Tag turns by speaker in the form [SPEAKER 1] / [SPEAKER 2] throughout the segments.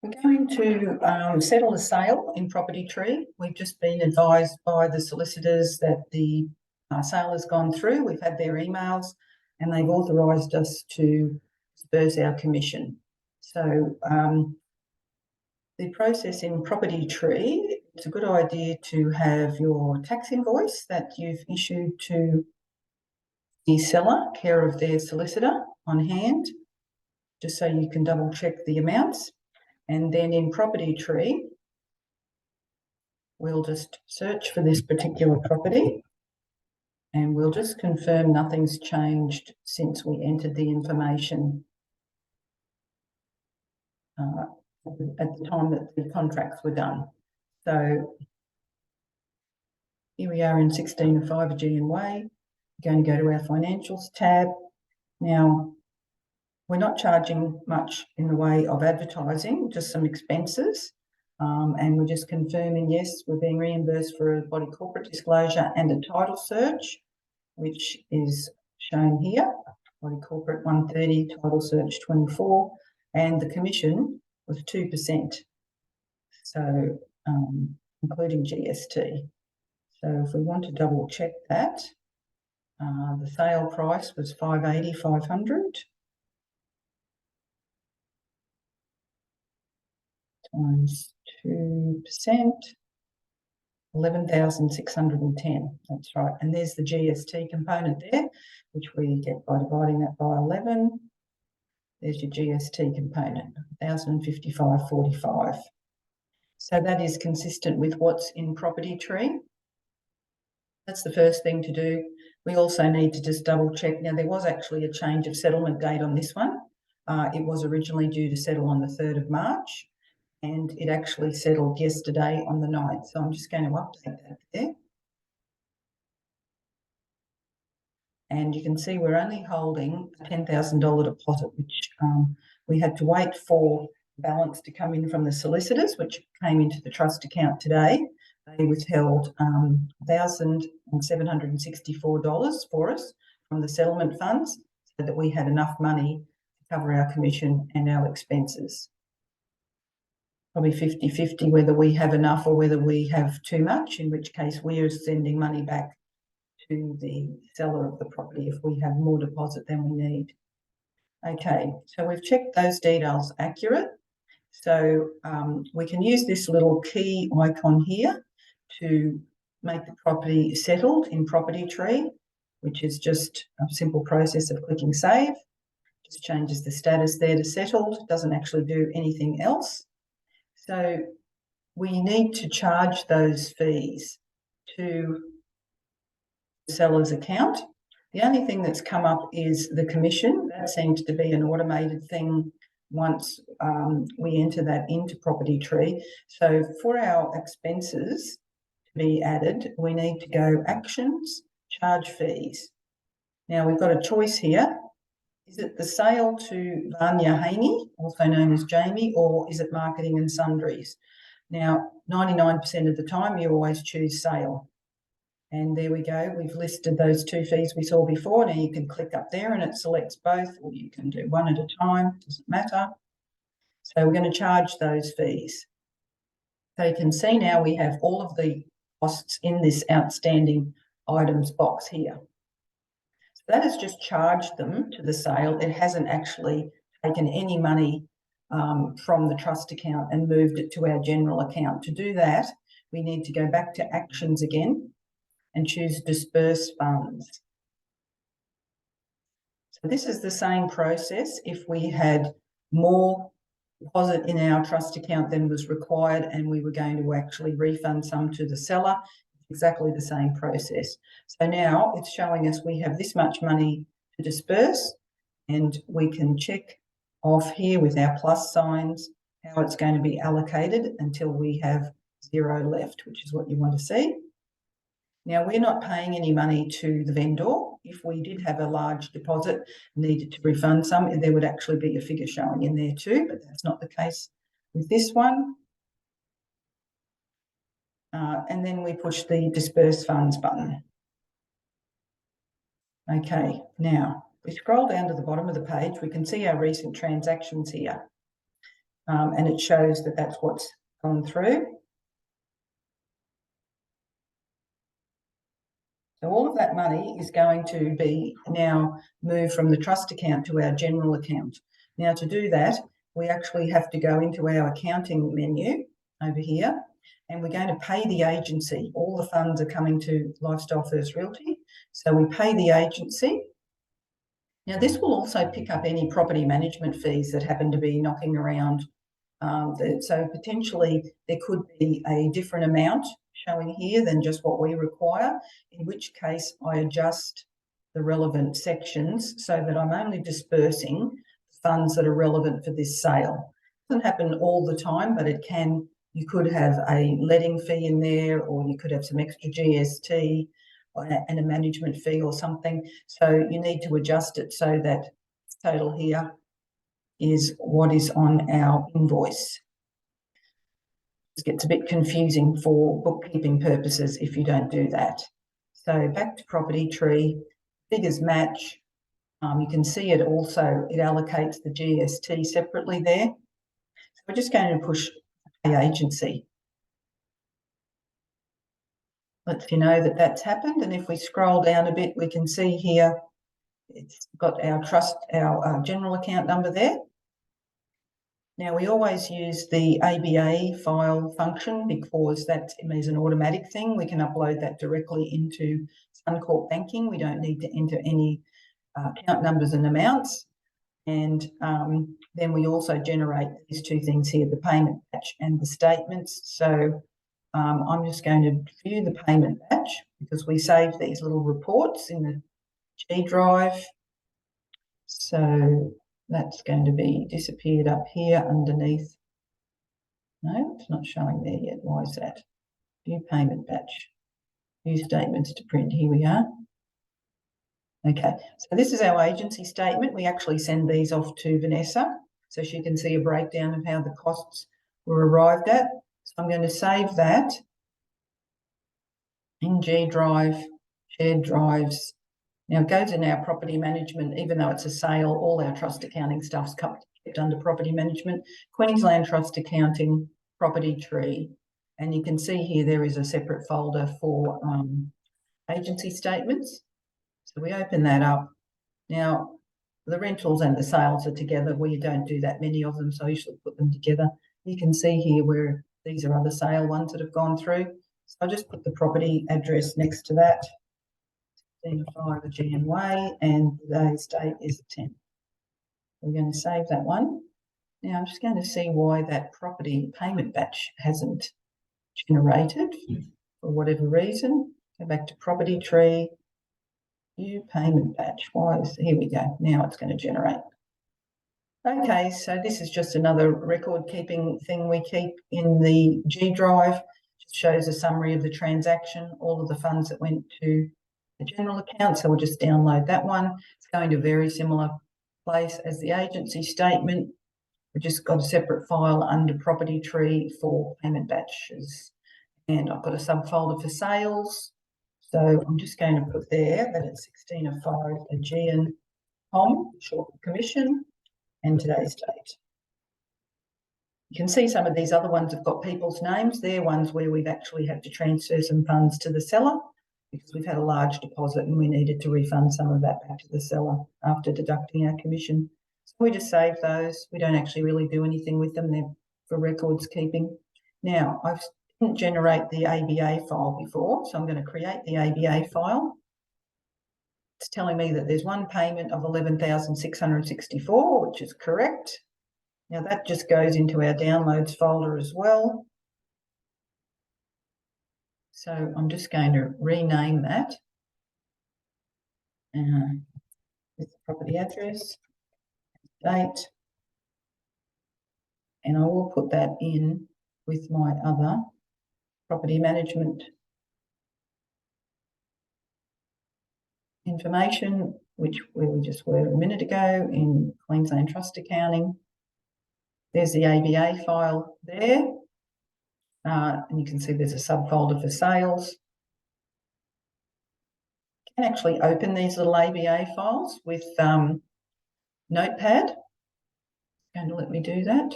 [SPEAKER 1] We're going to settle a sale in Property Tree. We've just been advised by the solicitors that the sale has gone through. We've had their emails and they've authorised us to disperse our commission. So the process in Property Tree, it's a good idea to have your tax invoice that you've issued to the seller, care of their solicitor, on hand, just so you can double check the amounts. And then in Property Tree, we'll just search for this particular property and we'll just confirm nothing's changed since we entered the information at the time that the contracts were done. So here we are in 1605 Aegean Way. We're going to go to our Financials tab. Now, we're not charging much in the way of advertising, just some expenses. And we're just confirming, yes, we're being reimbursed for a body corporate disclosure and a title search, which is shown here. Body corporate 130, title search 24, and the commission was 2%. So including GST. So if we want to double check that, the sale price was 580, 500. Times 2%, 11,610. That's right. And there's the GST component there, which we get by dividing that by 11. There's your GST component, 1,055.45. So that is consistent with what's in Property Tree. That's the first thing to do. We also need to just double check. Now, there was actually a change of settlement date on this one. It was originally due to settle on the 3rd of March. And it actually settled yesterday on the 9th. So I'm just going to update that there. And you can see we're only holding a $10,000 deposit, which we had to wait for the balance to come in from the solicitors, which came into the trust account today. They withheld $1,764 for us from the settlement funds so that we had enough money to cover our commission and our expenses. Probably 50-50 whether we have enough or whether we have too much, in which case we are sending money back to the seller of the property if we have more deposit than we need. Okay, so we've checked those details accurate. So we can use this little key icon here to make the property settled in Property Tree, which is just a simple process of clicking save. Just changes the status there to settled, doesn't actually do anything else. So we need to charge those fees to the seller's account. The only thing that's come up is the commission. That seems to be an automated thing once we enter that into Property Tree. So for our expenses to be added, we need to go Actions, Charge Fees. Now we've got a choice here. Is it the sale to Vanya Haney, also known as Jamie, or is it marketing and sundries? Now, 99% of the time, you always choose sale. And there we go. We've listed those two fees we saw before. Now you can click up there and it selects both, or you can do one at a time, doesn't matter. So we're going to charge those fees. So you can see now we have all of the costs in this outstanding items box here. That has just charged them to the sale. It hasn't actually taken any money from the trust account and moved it to our general account. To do that, we need to go back to Actions again and choose Disperse Funds. So this is the same process if we had more deposit in our trust account than was required and we were going to actually refund some to the seller. Exactly the same process. So now it's showing us we have this much money to disperse, and we can check off here with our plus signs how it's going to be allocated until we have 0 left, which is what you want to see. Now, we're not paying any money to the vendor. If we did have a large deposit, needed to refund some, there would actually be a figure showing in there too, but that's not the case with this one. And then we push the Disperse Funds button. Okay, now we scroll down to the bottom of the page, we can see our recent transactions here. and it shows that that's what's gone through. So all of that money is going to be now moved from the trust account to our general account. Now, to do that, we actually have to go into our accounting menu over here, and we're going to pay the agency. All the funds are coming to Lifestyle First Realty, so we pay the agency. Now, this will also pick up any property management fees that happen to be knocking around. So potentially there could be a different amount showing here than just what we require, in which case I adjust the relevant sections so that I'm only dispersing funds that are relevant for this sale. It doesn't happen all the time, but it can. You could have a letting fee in there, or you could have some extra GST and a management fee or something. So you need to adjust it so that total here is what is on our invoice. It gets a bit confusing for bookkeeping purposes if you don't do that. So back to property tree, figures match. You can see it also, it allocates the GST separately there. So we're just going to push pay agency. Lets you know that that's happened. And if we scroll down a bit, we can see here, it's got our trust, our general account number there. Now, we always use the ABA file function because that is an automatic thing. We can upload that directly into Suncorp Banking. We don't need to enter any account numbers and amounts. And then we also generate these two things here, the payment batch and the statements. So I'm just going to view the payment batch because we save these little reports in the G drive. So that's going to be disappeared up here underneath. No, it's not showing there yet. Why is that? View payment batch. View statements to print. Here we are. Okay, so this is our agency statement. We actually send these off to Vanessa so she can see a breakdown of how the costs were arrived at. So I'm going to save that in G Drive, shared drives. Now it goes in our property management, even though it's a sale, all our trust accounting stuff's kept under property management, Queensland Trust Accounting, property tree. And you can see here there is a separate folder for agency statements. So we open that up. Now, the rentals and the sales are together. We don't do that many of them, so I usually put them together. You can see here where these are other sale ones that have gone through. So I just put the property address next to that. 5 the GM Way, and today's date is the 10th. We're going to save that one. Now I'm just going to see why that property payment batch hasn't generated for whatever reason. Go back to property tree, view payment batch. Why is, here we go. Now it's going to generate. Okay, so this is just another record keeping thing we keep in the G Drive. Just shows a summary of the transaction, all of the funds that went to the general account. So we'll just download that one. It's going to a very similar place as the agency statement. We've just got a separate file under property tree for payment batches. And I've got a subfolder for sales. So I'm just going to put there that it's 16/05 Aegean Com, short for commission, and today's date. You can see some of these other ones have got people's names. They're ones where we've actually had to transfer some funds to the seller because we've had a large deposit and we needed to refund some of that back to the seller after deducting our commission. So we just save those. We don't actually really do anything with them. They're for records keeping. Now, I didn't generate the ABA file before, so I'm going to create the ABA file. It's telling me that there's one payment of $11,664, which is correct. Now that just goes into our downloads folder as well. So I'm just going to rename that with the property address, date, and I will put that in with my other property management information, where we just were a minute ago in Queensland Trust Accounting. There's the ABA file there. And you can see there's a subfolder for sales. You can actually open these little ABA files with Notepad. It's going to let me do that.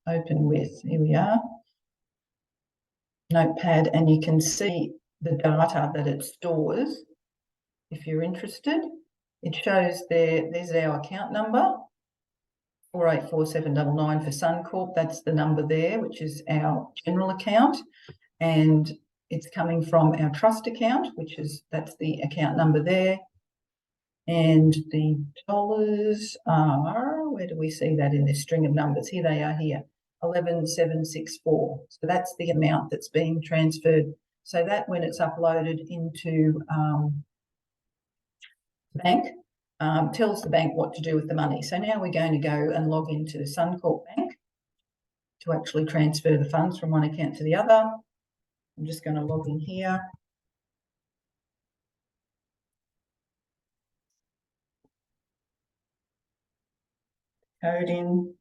[SPEAKER 1] open with, here we are, Notepad, and you can see the data that it stores. If you're interested, it shows there's our account number, 484799 for Suncorp. That's the number there, which is our general account. And it's coming from our trust account, that's the account number there. And the dollars are, where do we see that in this string of numbers? Here they are here, 11,764. So that's the amount that's being transferred. So that when it's uploaded into bank, tells the bank what to do with the money. So now we're going to go and log into Suncorp Bank to actually transfer the funds from one account to the other. I'm just going to log in here. Code in.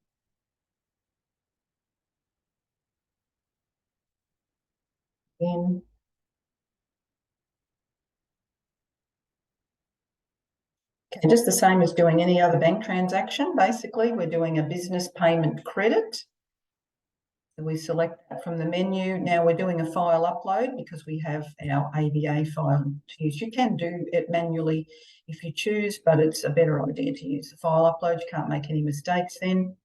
[SPEAKER 1] In. Okay, just the same as doing any other bank transaction. Basically, we're doing a business payment credit. So we select that from the menu. Now we're doing a file upload because we have our ABA file to use. You can do it manually if you choose, but it's a better idea to use the file upload. You can't make any mistakes then.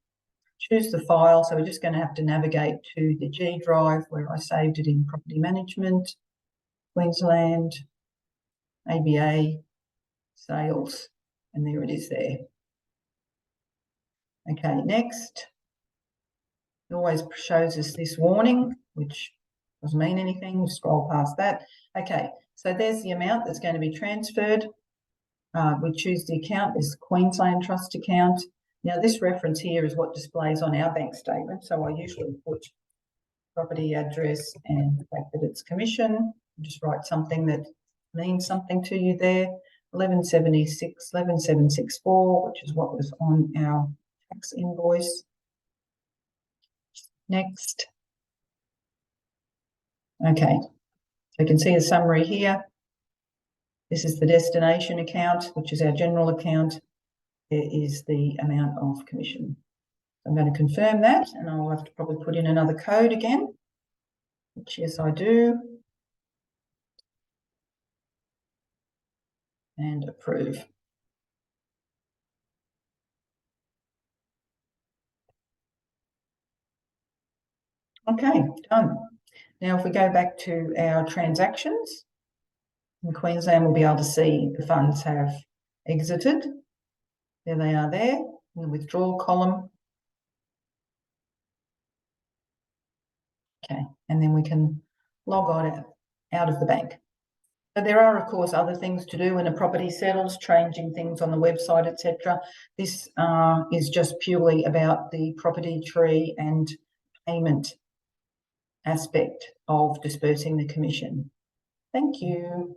[SPEAKER 1] Choose the file. So we're just going to have to navigate to the G drive where I saved it in property management, Queensland, ABA, sales, and there it is there. Okay, next. It always shows us this warning, which doesn't mean anything. We'll scroll past that. Okay, so there's the amount that's going to be transferred. We choose the account, this Queensland Trust account. Now this reference here is what displays on our bank statement. So I usually put property address and the fact that it's commission. Just write something that means something to you there. 11,764, which is what was on our tax invoice. Next. Okay, so you can see a summary here. This is the destination account, which is our general account. There is the amount of commission. I'm going to confirm that, and I'll have to probably put in another code again, which yes, I do. And approve. Okay, done. Now, if we go back to our transactions, in Queensland, we'll be able to see the funds have exited. There they are there in the withdrawal column. Okay, and then we can log on out of the bank. So there are, of course, other things to do when a property settles, changing things on the website, etc. This is just purely about the property tree and payment aspect of dispersing the commission. Thank you.